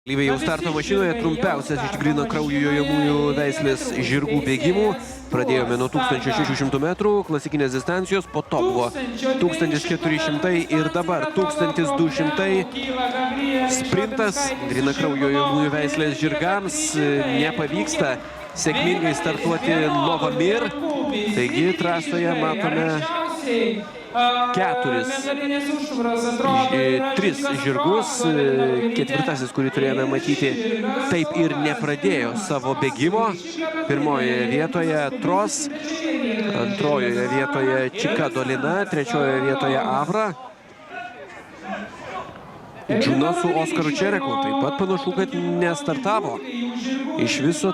Dalyviai jau starto mašinoje, trumpiausias iš gryno kraujo jojamųjų veislės žirgų bėgimų. Pradėjome nuo 1600 metrų klasikinės distancijos, po to buvo 1400 ir dabar 1200 sprintas. Gryno kraujo jojamųjų veislės žirgams nepavyksta sėkmingai startuoti Novamir. Taigi trasoje matome tris žirgus. Ketvirtasis, kurį turėjome matyti, taip ir nepradėjo savo bėgimo. Pirmojoje vietoje Tros, antrojoje vietoje Čika Dolina, trečiojoje vietoje Avra. Džuna su Oskaru Čereku taip pat panašu, kad nestartavo. Iš viso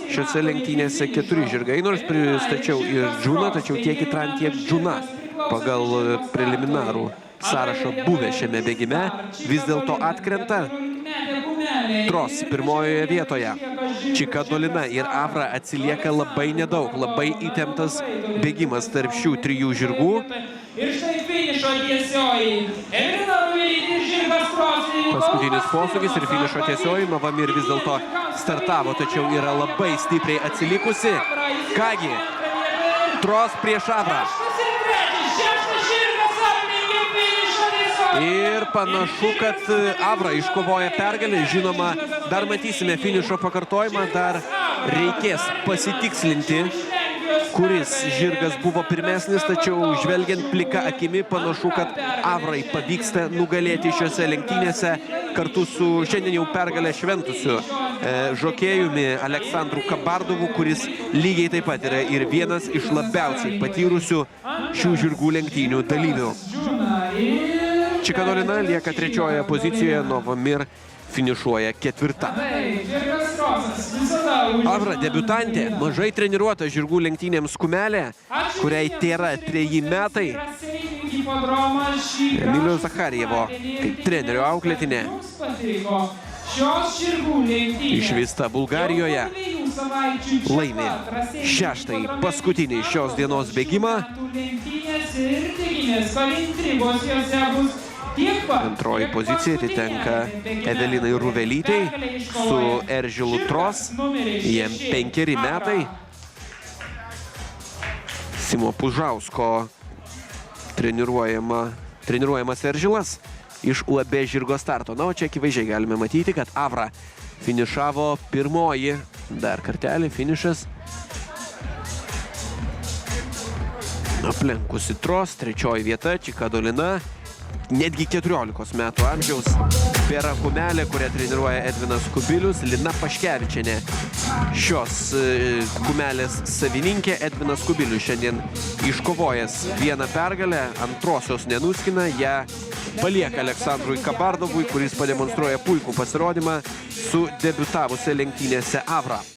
šiose lenktynėse 4 žirgai, nors pristačiau ir Džuną, tačiau tiek Itran, tiek Džuna pagal preliminarų sąrašą buvę šiame bėgime vis dėlto atkrenta. Tros pirmojoje vietoje, Čika Dolina ir Avra atsilieka labai nedaug, labai įtemptas bėgimas tarp šių trijų žirgų. Paskutinis posūkis ir finišo tiesioji. Novamir vis dėlto startavo, tačiau yra labai stipriai atsilikusi. Kągi, Tros prieš Avrą. Ir panašu, kad Avra iškovoja pergalę. Žinoma, dar matysime finišo pakartojimą, dar reikės pasitikslinti, kuris žirgas buvo pirmesnis, tačiau žvelgiant plika akimi panašu, kad Avrai pavyksta nugalėti šiose lenktynėse kartu su šiandien jau pergalę šventusiu žokėjumi Aleksandru Kabardovu, kuris lygiai taip pat yra ir vienas iš labiausiai patyrusių šių žirgų lenktynių dalyvių. Čika Dolina lieka trečioje pozicijoje, Novamir finišuoja ketvirta. Avra debiutantė, mažai treniruota žirgų lenktynėms kumelė, kuriai tėra 3 metai. Emilio Zakharjevo kaip trenerio auklėtinė. Išvysta Bulgarijoje, laimi 6. paskutinį šios dienos bėgimą. Antroji pozicija atitenka Evelinai Ruvelytei su Eržilu Tros, jiem 5 metai. Simo Pužausko treniruojamas Eržilas iš UAB žirgo starto. Na, o čia akivaizdžiai galime matyti, kad Avra finišavo pirmoji. Dar kartelį finišas. Aplenkusi Tros, trečioji vieta, Čika Dolina. Netgi 14 metų amžiaus pėra kumelė, kurią treniruoja Edvinas Kubilius. Lina Paškevičienė, šios kumelės savininkė. Edvinas Kubilius šiandien iškovojęs vieną pergalę, antrosios nenuskina, ją palieka Aleksandrui Kabardovui, kuris pademonstruoja puikų pasirodymą su debiutavusia lenktynėse Avra.